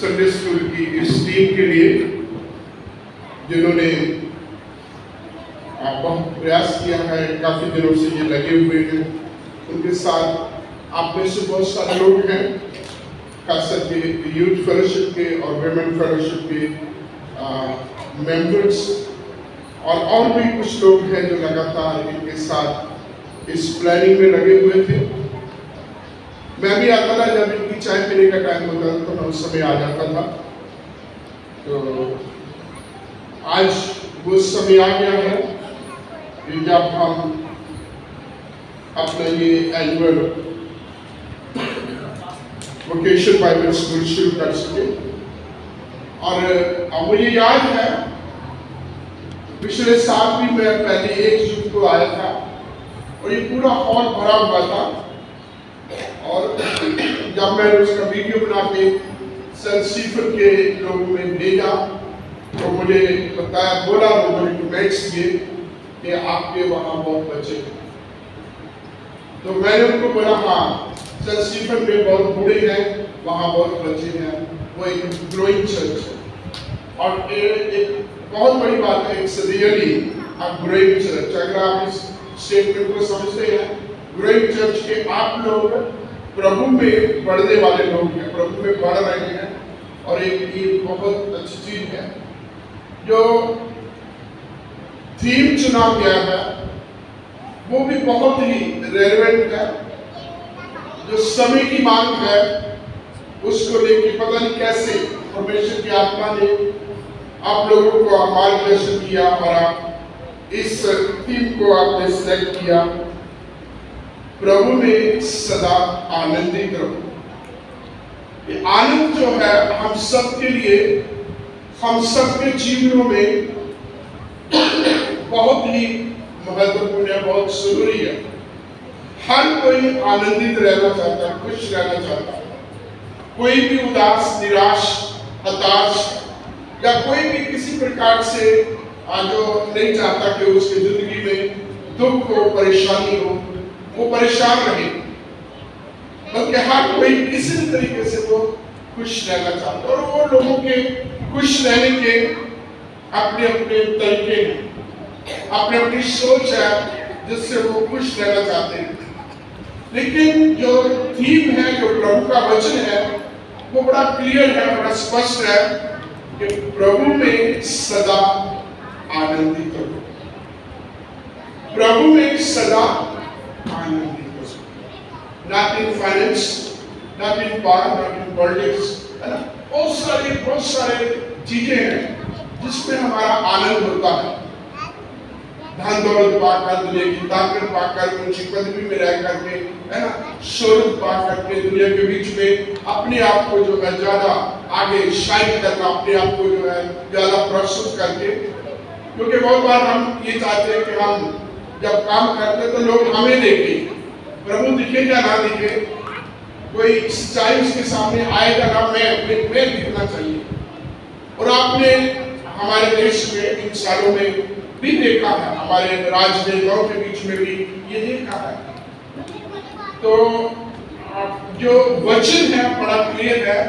Sunday school की इस team के लिए जिन्होंने बहुत प्रयास किया है, काफी दिनों से ये लगे हुए हैं। उनके साथ आप में से बहुत सारे लोग हैं, खासकर के यूथ फेलोशिप के और वुमेन फेलोशिप के मेंबर्स और भी कुछ लोग हैं जो लगातार इनके साथ इस प्लानिंग में लगे हुए थे। मैं भी आता था, जब इनकी चाय पीने का टाइम होता था तो मैं उस समय आ जाता था। तो आज वो समय आ गया है कि जब हम अपना ये एनुअल वोकेशनल बाइबल स्कूल शुरू कर सके। और मुझे याद है पिछले साल भी मैं पहले 1 जून को आया था और ये पूरा हॉल भरा हुआ था। और जब मैंने उसका वीडियो बना के सेंट स्टीफन के लोगों में भेजा तो मुझे बताया, बोला लोगों ने मैक्स ये कि आपके वहाँ बहुत बच्चे हैं। तो मैंने उनको बोला, हाँ सेंट स्टीफन में बहुत बूढ़े हैं, वहाँ बहुत बच्चे हैं, वो एक ग्रोइंग चर्च है। और एक बहुत बड़ी बात है, it's really a growing church. अगर आप इस स्टेटमेंट को समझते हैं, ग्रोइंग चर्च के आप लोग प्रभु में बढ़ने वाले लोग हैं, प्रभु में बढ़ रहे हैं। और एक ये बहुत अच्छी चीज है जो थीम चुना गया है, वो भी बहुत ही रेलेवेंट है। जो समय की मांग है उसको लेके पता नहीं कैसे परमेश्वर की आत्मा ने आप लोगों को मार्गदर्शन किया और आप इस थीम को आपने सिलेक्ट किया, प्रभु में सदा आनंदित रहो। ये आनंद जो है हम सब के लिए, हम सबके जीवनों में बहुत ही महत्वपूर्ण है, बहुत जरूरी है। हर कोई आनंदित रहना चाहता है, खुश रहना चाहता है। कोई भी उदास, निराश, हताश या कोई भी किसी प्रकार से जो नहीं चाहता कि उसकी जिंदगी में दुख हो, परेशानी हो, वो परेशान रहे। बल्कि हर कोई किसी तरीके से वो खुश रहना चाहता है। और वो लोगों के खुश रहने के अपने अपने तरीके हैं, अपनी अपनी सोच है जिससे वो खुश रहना चाहते हैं। लेकिन जो थीम है, जो प्रभु का वचन है, वो बड़ा क्लियर है, बड़ा स्पष्ट है कि प्रभु में सदा आनंदित रहो। प्रभु में सदा आनंदित रहो। Not in finance, not in power, not in politics, है ना। बहुत सारे चीजें हैं जिसमें हमारा आनंद होता है। धन दौलत पाकर, दुनिया की ताकत पाकर, ऊंची पदवी में रह करके, है ना, शोहरत पाकर के दुनिया के बीच में अपने आप को जो है ज्यादा आगे शाइन करना, अपने आप को जो है ज्यादा प्रस्तुत करके। क्योंकि बहुत बार हम ये चाहते हैं कि हम जब काम करते हैं तो लोग हमें देखें, प्रभु दिखे या ना दिखे, कोई सच्चाई उसके सामने आएगा ना, मैं दिखना चाहिए। और आपने हमारे देश में इन सालों में भी देखा है, हमारे राजनेताओं के बीच में भी ये देखा है। तो जो वचन है बड़ा क्लियर है,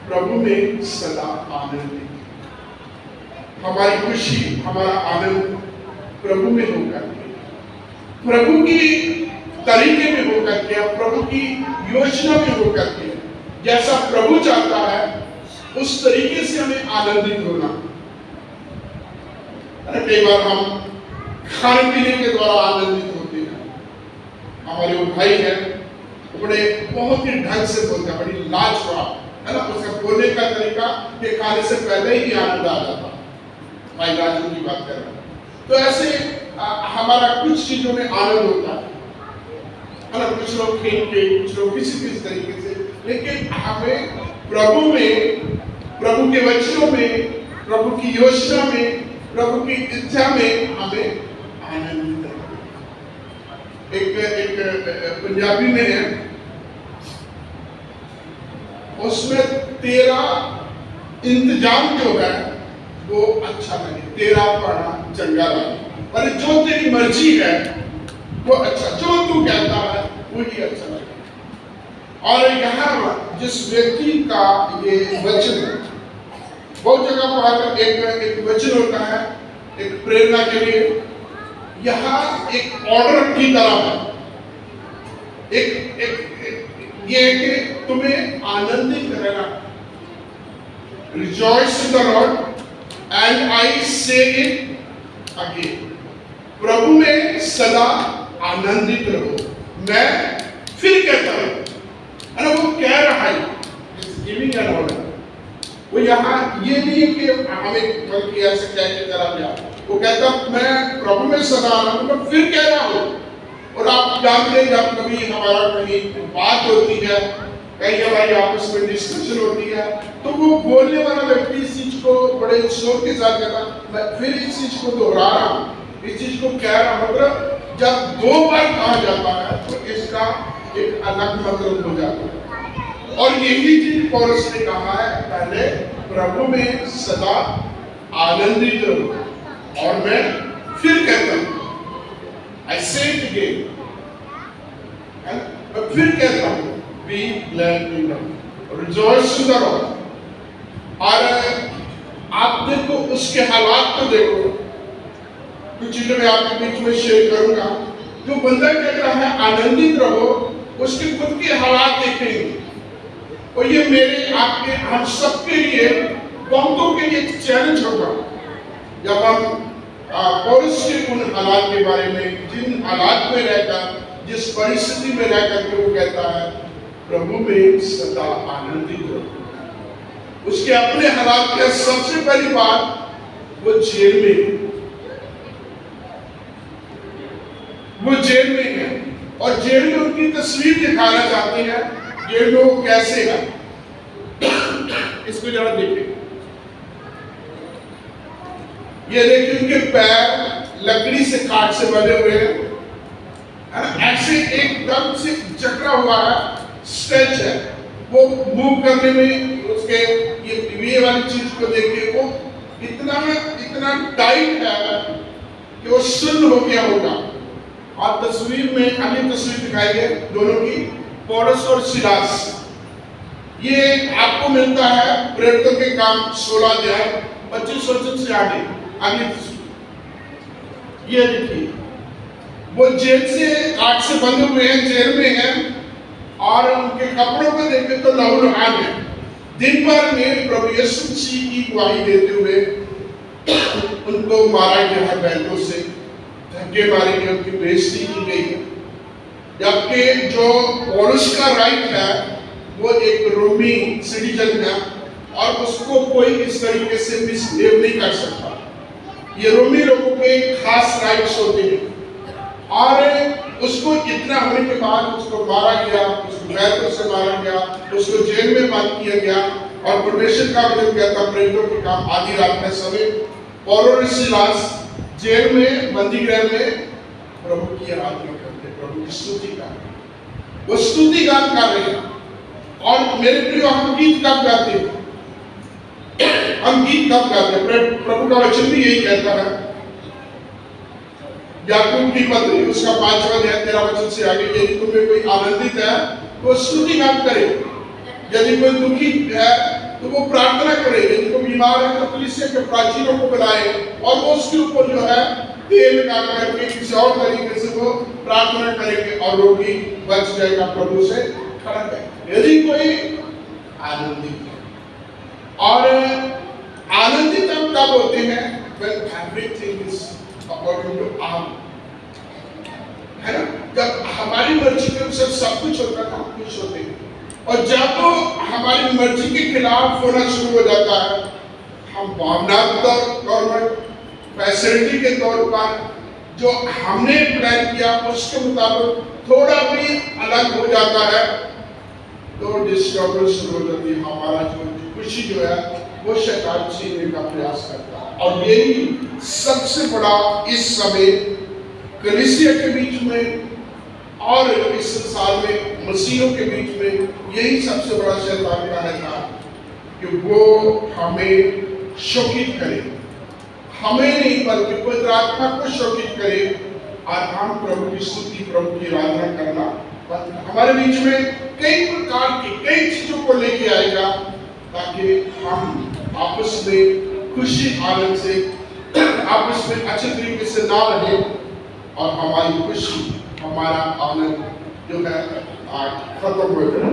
प्रभु में सदा आनंदित। हमारी खुशी, हमारा आनंद प्रभु में होकर के, प्रभु की तरीके में होकर के, प्रभु की योजना में होकर के, जैसा प्रभु चाहता है उस तरीके से हमें आनंदित होना। कई बार हम खाने पीने के द्वारा आनंदित होते हैं। हमारे वो भाई हैं, वो बड़े बहुत ही ढंग से बोलते हैं, बड़ी लाजवाब, है ना। उसका बोलने का तरीका कि खाने से पहले ही आनंद आ जाता। भाई राजू की बात कर रहा हूं। तो ऐसे हमारा कुछ चीजों में आनंद होता है ना। कुछ लोग खेल के, कुछ लोग किसी तरीके से, लेकिन हमें प्रभु में, प्रभु के वचनों में, प्रभु की योजना में, प्रभु की इच्छा में हमें आनंदित है। एक पंजाबी में है, उसमें तेरा इंतजाम जो है वो अच्छा लगे, तेरा पढ़ना चंगा लगे, और जो तेरी मर्जी है वो अच्छा, जो तू कहता है वही अच्छा लगे। और यहाँ जिस व्यक्ति का ये वचन है, बहुत जगह पर एक वचन होता है एक प्रेरणा के लिए, यहाँ एक ऑर्डर की तरह है। ये कि तुम्हें आनंदित रहना, rejoice in the Lord, and I से इट अगेन, प्रभु में सदा आनंदित रहो। मैं फिर कहता हूं, वो कह रहा है, गिविंग एन ऑर्डर। वो यहाँ ये नहीं है कि हमें बल्कि ऐसे कह के करा दिया, वो कहता मैं प्रभु में सदा आनंद, मैं फिर कह रहा हूं। और आप जानते हैं जब कभी हमारा कहीं बात होती है, कहीं हमारी आपस में डिस्कशन होती है, तो वो बोलने वाला व्यक्ति इस चीज को बड़े शोर के साथ कहता मैं फिर इस चीज को दोहरा रहा हूं, इस चीज को कह रहा हूं। मतलब जब दो बार कहा जाता है तो इसका एक अलग मतलब हो जाता है। और यही चीज पौलुस ने कहा है, पहले प्रभु में सदा आनंदित रहो। और मैं फिर कहता हूं, आई से इट अगेन, मैं फिर कहता हूं, be glad in the Lord, rejoice in the Lord. और आप देखो उसके हालात को देखो, कुछ चीजें मैं आपके बीच में शेयर करूंगा। जो बंदा कह रहा है आनंदित रहो, उसके खुद के हालात देखेंगे। और ये मेरे आपके हम सबके लिए, बहुतों के लिए चैलेंज होगा जब हम पौलुस के उन हालात के बारे में, जिन हालात में रहकर, जिस परिस्थिति में रहकर के वो कहता है प्रभु में सदा आनंदित रहो। उसके अपने हालात के सबसे पहली बात, वो जेल में, वो जेल में है और जेल में उनकी तस्वीर दिखाना चाहते हैं जेल में वो कैसे है। इसको जरा देखिए, ये देखिए उनके पैर लकड़ी से काट से बने हुए हैं, ऐसे एकदम से जकड़ा हुआ है, स्ट्रेच है। वो मूव करने में उसके ये वाली चीज को देखिए, वो इतना टाइट है कि वो सुन्न हो गया होगा। और तस्वीर में अगली तस्वीर दिखाई है दोनों की, पौलुस और सिलास। ये आपको मिलता है प्रेरितों के काम 16 अध्याय 25 वचन से आगे। अगली तस्वीर ये देखिए, वो जेल से काट से बंधे हुए हैं, जेल में हैं, और उनके कपड़ों को देखे तो लहूलुहान है। दिन भर में प्रभु यीशु मसीह की गवाही देते हुए उनको मारा गया है, बैंडों से धक्के मारे गए, उनकी बेइज्जती की गई। जबकि जो पौलुस का राइट है वो एक रोमी सिटीजन है और उसको कोई इस तरीके से मिसबिहेव नहीं कर सकता। ये रोमी लोगों के खास राइट्स होते हैं। और उसको इतना होने के बाद उसको मारा गया, उसको बैतों से मारा गया, उसको जेल में बंद किया गया। और परमेश्वर का वचन कहता है प्रेरितों के काम आधी रात में समय पौलुस और सिलास जेल में, बंदी गृह में प्रभु की आराधना करते, प्रभु की स्तुति कर, वो स्तुति गान कर रहे हैं। और मेरे प्रियो, हम गीत कब गाते हैं? हम गीत कब गाते हैं? प्रभु का वचन भी यही कहता है, याकूब की पत्री उसका 5वां अध्याय 13 वचन से आगे, यदि तुम्हें कोई आनंदित है तो स्तुति गान करे, यदि कोई दुखी है तो वो प्रार्थना करे, यदि कोई बीमार है तो कलीसिया के प्राचीनों को बुलाए और वो उसके ऊपर जो है तेल लगा करके किसी और तरीके से वो प्रार्थना करेंगे और रोगी बच जाएगा, प्रभु से खड़ा जाएगा। यदि कोई आनंदित है, और आनंदित हम तब होते हैं when everything is according to our, है ना, जब हमारी मर्जी के अनुसार सब कुछ होता है, हम खुश होते हैं। और जब हमारी मर्जी के खिलाफ होना शुरू हो जाता है, हम भावनात्मक तौर पर, फैसिलिटी के तौर पर जो हमने प्लान किया उसके मुताबिक थोड़ा भी अलग हो जाता है, तो डिस्टर्बेंस शुरू हो जाती है। हमारा जो खुशी जो है वो शैतान छीनने का प्रयास करता है। और यही सबसे बड़ा इस समय कलीसिया के बीच में और इस संसार में मसीहों के बीच में यही सबसे बड़ा शैतान का है कि वो हमें शोकित करे, हमें नहीं बल्कि पवित्र आत्मा को शोकित करे और हम प्रभु की स्तुति, प्रभु की आराधना करना। हमारे बीच में कई प्रकार की कई चीजों को लेके आएगा, ताकि हम आपस में खुशी आनंद से आपस में अच्छे तरीके से ना रहे और हमारी खुशी हमारा आनंद जो है आज खत्म हो जाए।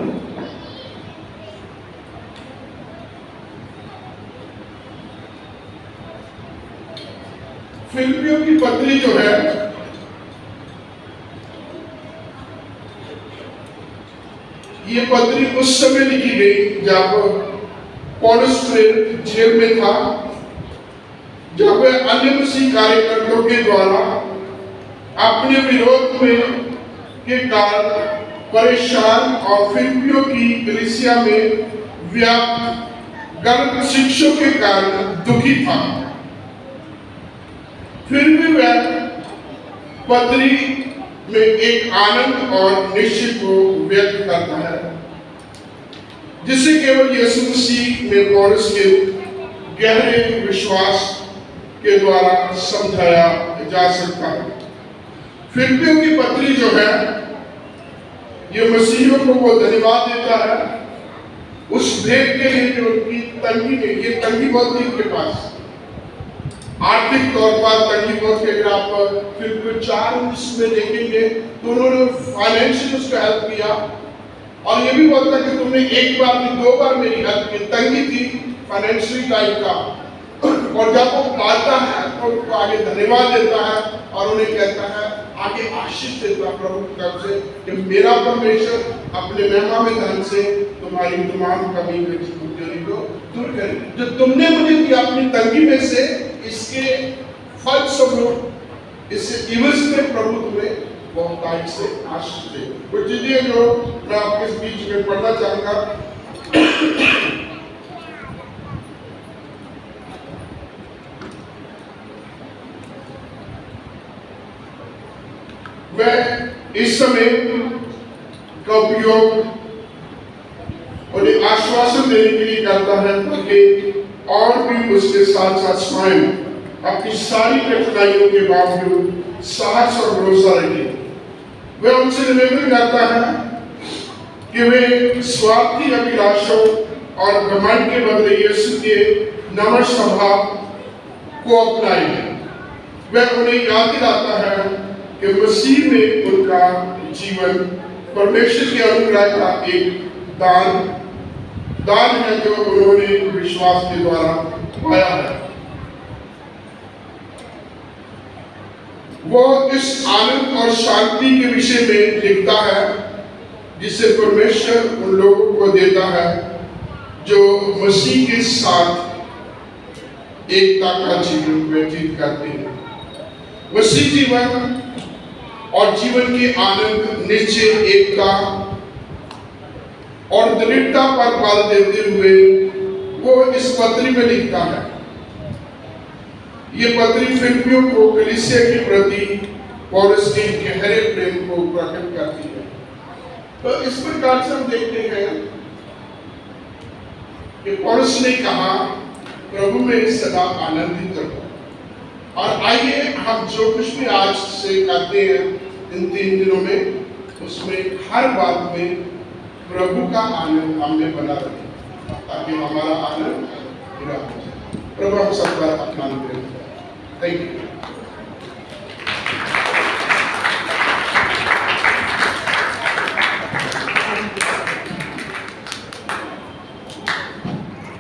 फिलिपियों की पत्री जो है ये पत्री उस समय लिखी गई जब पौलुस जेल में था, जब वह अन्य मसीह कार्यकर्ताओं के द्वारा अपने विरोध में के कारण परेशान और फिलिपियों की कलीसिया में व्याप्त गलत शिक्षों के कारण दुखी था। फिर भी वह पत्री में एक आनंद और निश्चय को व्यक्त करता है, जिसे केवल यीशु मसीह में पौलुस के गहरे विश्वास के द्वारा समझाया जा सकता है। फिलिपियों की पत्री जो है ये मसीहियों को वो धन्यवाद देता है उस भेद के लिए जो उनकी तंगी में, ये तंगी बहुत थी उनके पास, आर्थिक तौर पर तंगी बहुत थी। अगर आप फिलिपियों 4 में देखेंगे तो उन्होंने फाइनेंशियल उसका हेल्प किया, और ये भी बोलता कि तुमने एक बार नहीं 2 बार मेरी हेल्प की। तंगी थी फाइनेंशियल टाइप का, और जब वो पाता है तो उनको आगे धन्यवाद देता है और उन्हें कहता है, आगे आशीष देता प्रभु की तरफ से कि मेरा परमेश्वर अपने महिमा में धन से तुम्हारी तमाम कमी को दूर करे। जो तुमने मुझे दिया अपनी तंगी में से, इसके फल स्वरूप इससे इवज में प्रभु तुम्हें बहुतायत से आशीष दे। कुछ चीजें जो मैं आपके बीच में पढ़ना चाहूंगा। मैं इस समय का उपयोग उन्हें आश्वासन देने के लिए करता है, ताकि और भी उसके साथ साथ स्वयं अपनी सारी कठिनाइयों के बावजूद साहस और भरोसा रखे। वह उनसे निवेदन करता है कि वे स्वार्थी अभिलाषों और घमंड के बदले यीशु के नम्र स्वभाव को अपनाएं। वह उन्हें याद दिलाता है कि मसीह में उनका जीवन परमेश्वर के अनुग्रह का एक दान है जो उन्होंने विश्वास के द्वारा पाया है। वो इस आनंद और शांति के विषय में लिखता है जिसे परमेश्वर उन लोगों को देता है जो मसीह के साथ एकता का जीवन व्यतीत करते हैं। मसीह जीवन और जीवन के आनंद, निश्चय, एकता और दृढ़ता पर बल देते हुए वो इस पत्री में लिखता है। ये पत्री फिलिपियों को कलीसिया के प्रति पौलुस के गहरे प्रेम को प्रकट करती है। तो इस प्रकार से हम देखते हैं कि पौलुस ने कहा, प्रभु में सदा आनंदित रहो। और आइए हम जो कुछ भी आज से करते हैं इन 3 दिनों में, उसमें हर बात में प्रभु का आनंद हमें बना रहे, ताकि हमारा आनंद पूरा हो जाए। प्रभु हम सब पर अपना अनुग्रह। Thank you.